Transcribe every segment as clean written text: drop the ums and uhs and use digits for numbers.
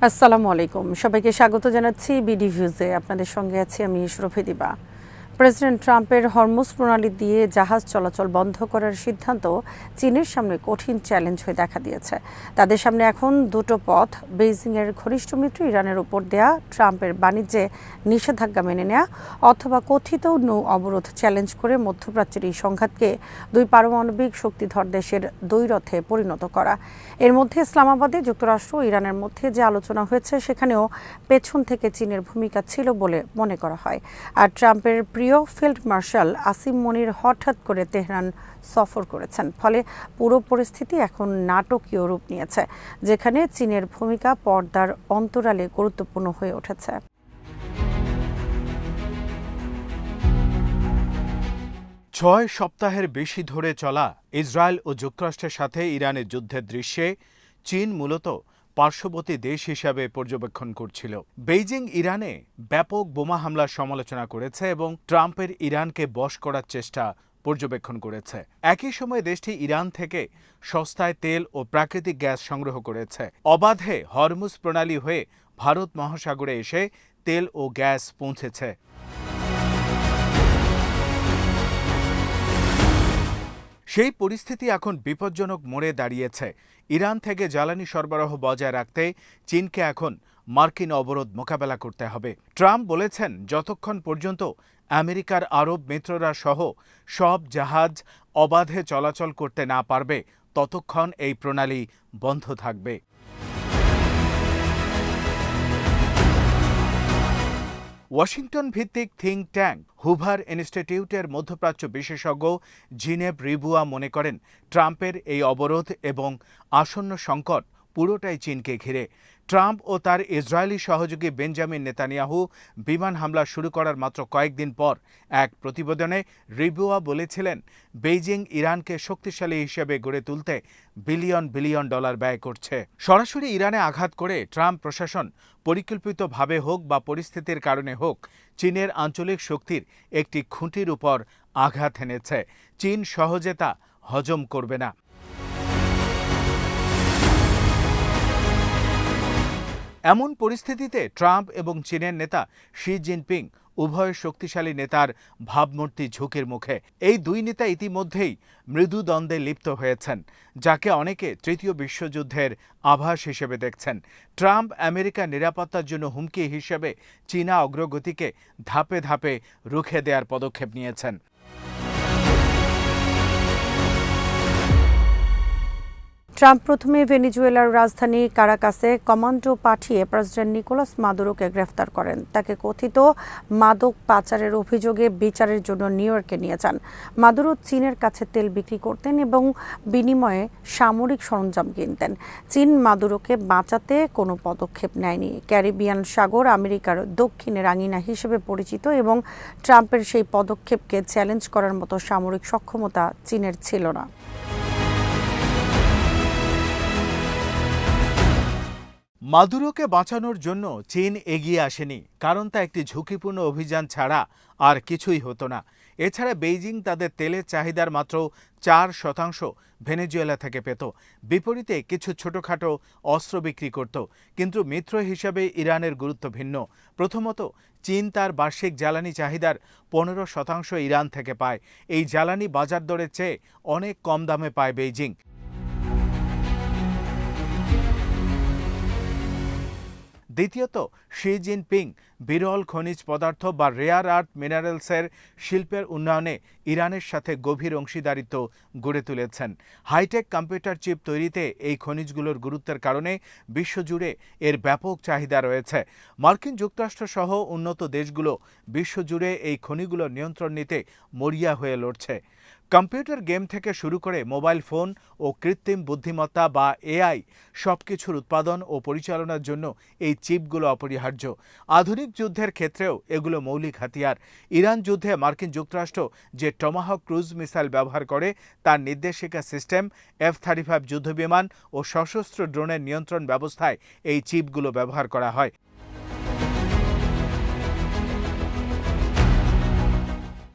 আসসালামু আলাইকুম, সবাইকে স্বাগত জানাচ্ছি বিডি ভিউজে। আপনাদের সঙ্গে আছি আমি ইশরফি দিবা। প্রেসিডেন্ট ট্রাম্পের হরমুজ প্রণালী দিয়ে জাহাজ চলাচল বন্ধ করার সিদ্ধান্ত চীনের সামনে কঠিন চ্যালেঞ্জ হয়ে দেখা দিয়েছে। তাদের সামনে এখন দুটো পথ: বেইজিংয়ের ঘনিষ্ঠ মিত্র ইরানের উপর দেয়া ট্রাম্পের বাণিজ্যে নিষেধাজ্ঞা মেনে নেওয়া, অথবা কথিত নৌ অবরোধ চ্যালেঞ্জ করে মধ্যপ্রাচ্যের এই সংঘাতকে দুই পারমাণবিক শক্তিধর দেশের দ্বৈরথে পরিণত করা। এর মধ্যে ইসলামাবাদে যুক্তরাষ্ট্র ও ইরানের মধ্যে যে আলোচনা হয়েছে সেখানেও পেছন থেকে চীনের ভূমিকা ছিল বলে মনে করা হয়। আর ট্রাম্পের প্রিয় ফিল্ড মার্শাল আসিম মনির হঠাৎ করে তেহরান সফর করেছেন, ফলে পুরো পরিস্থিতি এখন নাটকীয় রূপ নিয়েছে, যেখানে চীনের ভূমিকা পর্দার অন্তরালে গুরুত্বপূর্ণ হয়ে উঠেছে। ৬ সপ্তাহের বেশি ধরে চলা ইসরায়েল ও যুক্তরাষ্ট্রের সাথে ইরানের যুদ্ধের দৃশ্যে চীন মূলত পার্শ্ববর্তী দেশ হিসাবে পর্যবেক্ষণ করছিল। বেইজিং ইরানে ব্যাপক বোমা হামলার সমালোচনা করেছে এবং ট্রাম্পের ইরানকে বশ করার চেষ্টা পর্যবেক্ষণ করেছে। একই সময়ে দেশটি ইরান থেকে সস্তায় তেল ও প্রাকৃতিক গ্যাস সংগ্রহ করেছে। অবাধে হরমুজ প্রণালী হয়ে ভারত মহাসাগরে এসে তেল ও গ্যাস পৌঁছেছে। সেই পরিস্থিতি এখন বিপজ্জনক মোড়ে দাঁড়িয়েছে। ইরান থেকে জ্বালানি সরবরাহ বজায় রাখতে চীনকে এখন মার্কিন অবরোধ মোকাবেলা করতে হবে। ট্রাম্প বলেছেন, যতক্ষণ পর্যন্ত আমেরিকার আরব মিত্ররা সহ সব জাহাজ অবাধে চলাচল করতে না পারবে, ততক্ষণ এই প্রণালী বন্ধ থাকবে। ওয়াশিংটন ভিত্তিক থিঙ্ক ট্যাঙ্ক হুভার ইনস্টিটিউটের মধ্যপ্রাচ্য বিশেষজ্ঞ জিনেভ রিবুয়া মনে করেন, ট্রাম্পের এই অবরোধ এবং আসন্ন সংকট পুরোটাই চীনকে ঘিরে। ট্রাম্প ও তার ইসরায়েলি সহযোগী বেঞ্জামিন নেতানিয়াহু বিমান হামলা শুরু করার মাত্র কয়েকদিন পর এক প্রতিবেদনে রিবুয়া বলেছিলেন, বেইজিং ইরানকে শক্তিশালী হিসেবে গড়ে তুলতে বিলিয়ন বিলিয়ন ডলার ব্যয় করছে। সরাসরি ইরানে আঘাত করে ট্রাম্প প্রশাসন পরিকল্পিতভাবে হোক বা পরিস্থিতির কারণে হোক চীনের আঞ্চলিক শক্তির একটি খুঁটির উপর আঘাত হেনেছে। চীন সহজে তা হজম করবে না। এমন পরিস্থিতিতে ট্রাম্প এবং চীনের নেতা শি জিনপিং উভয় শক্তিশালী নেতার ভাবমূর্তি ঝুঁকির মুখে। এই দুই নেতা ইতিমধ্যেই মৃদু দ্বন্দ্বে লিপ্ত হয়েছেন, যাকে অনেকে তৃতীয় বিশ্বযুদ্ধের আভাস হিসেবে দেখছেন। ট্রাম্প আমেরিকার নিরাপত্তার জন্য হুমকি হিসেবে চীনা অগ্রগতিকে ধাপে ধাপে রুখে দেওয়ার পদক্ষেপ নিয়েছেন। ট্রাম্প প্রথমে ভেনেজুয়েলার রাজধানী কারাকাসে কমান্ডো পাঠিয়ে প্রেসিডেন্ট নিকোলাস মাদুরোকে গ্রেফতার করেন। তাকে কথিত মাদক পাচারের অভিযোগে বিচারের জন্য নিউ ইয়র্কে নিয়ে যান। মাদুরো চীনের কাছে তেল বিক্রি করতেন এবং বিনিময়ে সামরিক সরঞ্জাম কিনতেন। চীন মাদুরোকে বাঁচাতে কোনো পদক্ষেপ নেয়নি। ক্যারিবিয়ান সাগর আমেরিকার দক্ষিণের আঙিনা হিসেবে পরিচিত এবং ট্রাম্পের সেই পদক্ষেপকে চ্যালেঞ্জ করার মতো সামরিক সক্ষমতা চীনের ছিল না। মাদুরোকে বাঁচানোর জন্য চীন এগিয়ে আসেনি, কারণ তা একটি ঝুঁকিপূর্ণ অভিযান ছাড়া আর কিছুই হতো না। এছাড়া বেইজিং তাদের তেলের চাহিদার মাত্র 4% ভেনেজুয়েলা থেকে পেত। বিপরীতে কিছু ছোটখাটো অস্ত্র বিক্রি করত। কিন্তু মিত্র হিসাবে ইরানের গুরুত্ব ভিন্ন। প্রথমত, চীন তার বার্ষিক জ্বালানি চাহিদার 15% ইরান থেকে পায়। এই জ্বালানি বাজার দরের চেয়ে অনেক কম দামে পায় বেইজিং। দ্বিতীয়ত, শি জিনপিং বিরল খনিজ পদার্থ বা রেয়ার আর্থ মিনারেলসের শিল্পের উন্নয়নে ইরানের সাথে গভীর অংশীদারিত্ব গড়ে তুলেছেন। হাইটেক কম্পিউটার চিপ তৈরিতে এই খনিজগুলোর গুরুত্বের কারণে বিশ্বজুড়ে এর ব্যাপক চাহিদা রয়েছে। মার্কিন যুক্তরাষ্ট্র সহ উন্নত দেশগুলো বিশ্বজুড়ে এই খনিগুলোর নিয়ন্ত্রণ নিতে মরিয়া হয়ে লড়ছে। কম্পিউটার গেম থেকে শুরু করে মোবাইল ফোন ও কৃত্রিম বুদ্ধিমত্তা বা এআই সবকিছুর উৎপাদন ও পরিচালনার জন্য এই চিপগুলো অপরিহার্য। আধুনিক যুদ্ধের ক্ষেত্রেও এগুলো মৌলিক হাতিয়ার। ইরান যুদ্ধে মার্কিন যুক্তরাষ্ট্র যে টমাহক ক্রুজ মিসাইল ব্যবহার করে তার নির্দেশিকা সিস্টেম, F-35 যুদ্ধবিমান ও সশস্ত্র ড্রোনের নিয়ন্ত্রণ ব্যবস্থায় এই চিপগুলো ব্যবহার করা হয়।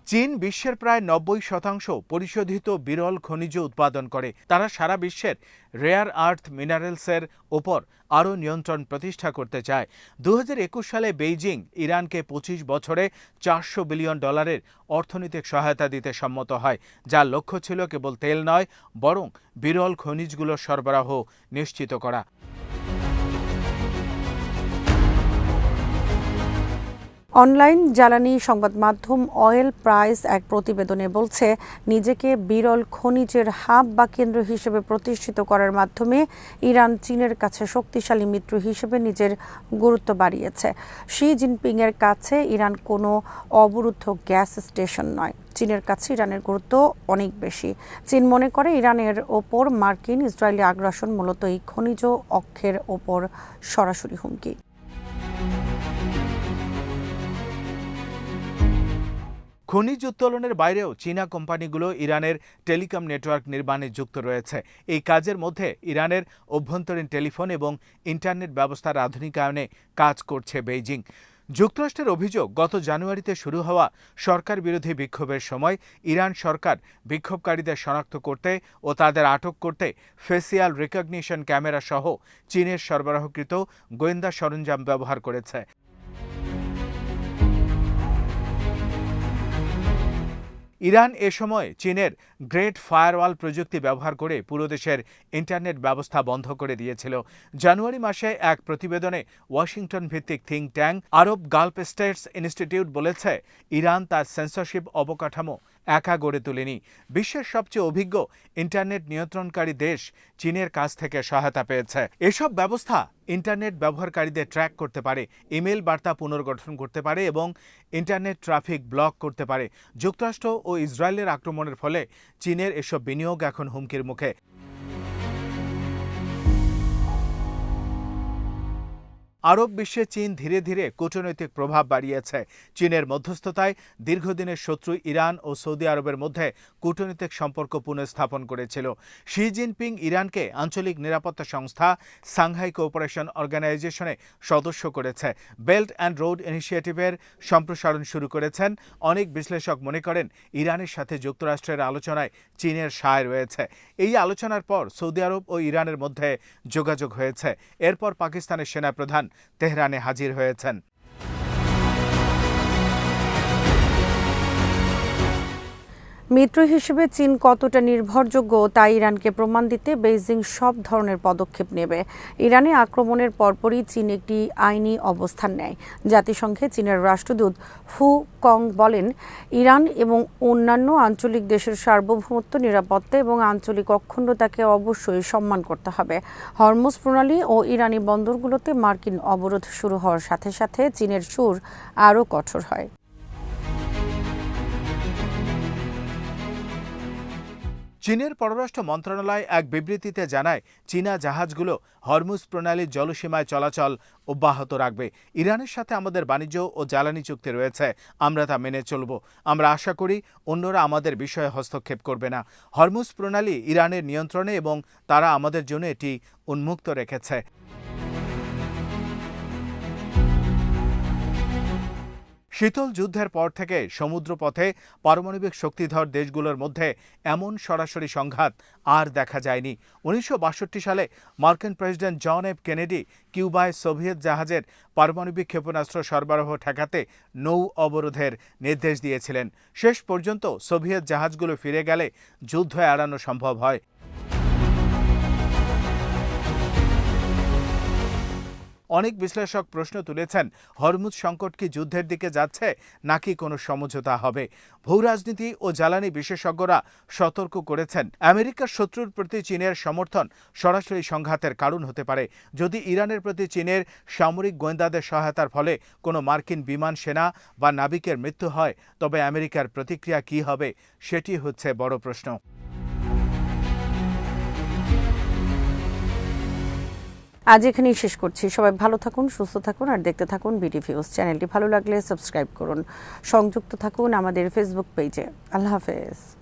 চীন বিশ্বের প্রায় 90% পরিশোধিত বিরল খনিজ উৎপাদন করে। তারা সারা বিশ্বের রেয়ার আর্থ মিনারেলসের ওপর আরও নিয়ন্ত্রণ প্রতিষ্ঠা করতে চায়। 2021 সালে বেইজিং ইরানকে 25 বছরে $400 বিলিয়ন অর্থনৈতিক সহায়তা দিতে সম্মত হয়, যার লক্ষ্য ছিল কেবল তেল নয়, বরং বিরল খনিজগুলোর সরবরাহ নিশ্চিত করা। অনলাইন জ্বালানি সংবাদ মাধ্যম অয়েল প্রাইস এক প্রতিবেদনে বলছে, নিজেকে বিরল খনিজের হাব বা কেন্দ্র হিসেবে প্রতিষ্ঠিত করার মাধ্যমে ইরান চীনের কাছে শক্তিশালী মিত্র হিসেবে নিজের গুরুত্ব বাড়িয়েছে। শি জিনপিংয়ের কাছে ইরান কোনো অবরুদ্ধ গ্যাস স্টেশন নয়। চীনের কাছে ইরানের গুরুত্ব অনেক বেশি। চীন মনে করে ইরানের ওপর মার্কিন ইসরায়েলি আগ্রাসন মূলত এই খনিজ অক্ষের ওপর সরাসরি হুমকি। খনিজ উত্তোলনের বাইরেও চীনা কোম্পানিগুলো ইরানের টেলিকম নেটওয়ার্ক নির্মাণে যুক্ত রয়েছে। এই কাজের মধ্যে ইরানের অভ্যন্তরীণ টেলিফোন এবং ইন্টারনেট ব্যবস্থার আধুনিকায়নে কাজ করছে বেইজিং। যুক্তরাষ্ট্রের অভিযোগ, গত জানুয়ারিতে শুরু হওয়া সরকার বিরোধী বিক্ষোভের সময় ইরান সরকার বিক্ষোভকারীদের শনাক্ত করতে ও তাদের আটক করতে ফেসিয়াল রিকগনিশন ক্যামেরা সহ চীনের সরবরাহকৃত গোয়েন্দা সরঞ্জাম ব্যবহার করেছে। ইরান এ সময় চীনের গ্রেট ফায়ারওয়াল প্রযুক্তি ব্যবহার করে পুরো দেশের ইন্টারনেট ব্যবস্থা বন্ধ করে দিয়েছিল। জানুয়ারি মাসে এক প্রতিবেদনে ওয়াশিংটন ভিত্তিক থিঙ্ক ট্যাঙ্ক আরব গালফ স্টেটস ইনস্টিটিউট বলেছে, ইরান তার সেন্সরশিপ অবকাঠামো একা গড়ে তোলেনি। বিশ্বের সবচেয়ে অভিজ্ঞ ইন্টারনেট নিয়ন্ত্রণকারী দেশ চীনের কাছ থেকে সহায়তা পেয়েছে। এসব ব্যবস্থা ইন্টারনেট ব্যবহারকারীদের ট্র্যাক করতে পারে, ইমেল বার্তা পুনর্গঠন করতে পারে এবং ইন্টারনেট ট্রাফিক ব্লক করতে পারে। যুক্তরাষ্ট্র ও ইসরায়েলের আক্রমণের ফলে চীনের এসব বিনিয়োগ এখন হুমকির মুখে। আরব বিশ্বে চীন ধীরে ধীরে কূটনৈতিক প্রভাব বাড়িয়েছে। চীনের মধ্যস্থতায় দীর্ঘদিনের শত্রু ইরান ও সৌদি আরবের মধ্যে কূটনৈতিক সম্পর্ক পুনঃস্থাপন করেছিল। শি জিনপিং ইরানকে আঞ্চলিক নিরাপত্তা সংস্থা সাংহাই কোঅপারেশন অর্গানাইজেশনে সদস্য করেছে। বেল্ট অ্যান্ড রোড ইনিশিয়েটিভের সম্প্রসারণ শুরু করেছেন। অনেক বিশ্লেষক মনে করেন, ইরানের সাথে যুক্তরাষ্ট্রের আলোচনায় চীনের সায় রয়েছে। এই আলোচনার পর সৌদি আরব ও ইরানের মধ্যে যোগাযোগ হয়েছে। এরপর পাকিস্তানের সেনাপ্রধান তেহরানে হাজির হয়েছেন। মিত্র হিসেবে চীন কতটা নির্ভরযোগ্য তা ইরানকে প্রমাণ দিতে বেইজিং সব ধরনের পদক্ষেপ নেবে। ইরানে আক্রমণের পরপরই চীন একটি আইনি অবস্থান নেয়। জাতিসংঘে চীনের রাষ্ট্রদূত ফু কং বলেন, ইরান এবং অন্যান্য আঞ্চলিক দেশের সার্বভৌমত্ব, নিরাপত্তা এবং আঞ্চলিক অখণ্ডতাকে অবশ্যই সম্মান করতে হবে। হরমুজ প্রণালী ও ইরানি বন্দরগুলোতে মার্কিন অবরোধ শুরু হওয়ার সাথে সাথে চীনের সুর আরও কঠোর হয়। চীনের পররাষ্ট্র মন্ত্রণালয় এক বিবৃতিতে জানায়, চীনা জাহাজগুলো হরমুজ প্রণালীর জলসীমায় চলাচল অব্যাহত রাখবে। ইরানের সাথে আমাদের বাণিজ্য ও জ্বালানি চুক্তি রয়েছে, আমরা তা মেনে চলব। আমরা আশা করি অন্যরা আমাদের বিষয়ে হস্তক্ষেপ করবে না। হরমুজ প্রণালী ইরানের নিয়ন্ত্রণে এবং তারা আমাদের জন্য এটি উন্মুক্ত রেখেছে। শীতল যুদ্ধের পর থেকে সমুদ্রপথে পারমাণবিক শক্তিধর দেশগুলোর মধ্যে এমন সরাসরি সংঘাত আর দেখা যায়নি। 1962 সালে মার্কিন প্রেসিডেন্ট জন এফ কেনেডি কিউবায় সোভিয়েত জাহাজের পারমাণবিক ক্ষেপণাস্ত্র সরবরাহ ঠেকাতে নৌ অবরোধের নির্দেশ দিয়েছিলেন। শেষ পর্যন্ত সোভিয়েত জাহাজগুলো ফিরে গেলে যুদ্ধ এড়ানো সম্ভব হয়। অনেক বিশ্লেষক প্রশ্ন তুলেছেন, হরমুজ সংকট কি যুদ্ধের দিকে যাচ্ছে নাকি কোনো সমঝোতা হবে? ভূরাজনীতি ও জ্বালানি বিশেষজ্ঞরা সতর্ক করেছেন, আমেরিকার শত্রুর প্রতি চীনের সমর্থন সরাসরি সংঘাতের কারণ হতে পারে। যদি ইরানের প্রতি চীনের সামরিক গোয়েন্দাদের সহায়তার ফলে কোনো মার্কিন বিমান, সেনা বা নাবিকের মৃত্যু হয়, তবে আমেরিকার প্রতিক্রিয়া কী হবে সেটি হচ্ছে বড় প্রশ্ন। আজ এখানেই শেষ করছি। সবাই ভালো থাকুন, সুস্থ থাকুন আর দেখতে থাকুন বিডিভিউজ। চ্যানেলটি ভালো লাগলে সাবস্ক্রাইব করুন। সংযুক্ত থাকুন আমাদের ফেসবুক পেজে। আল্লাহ হাফেজ।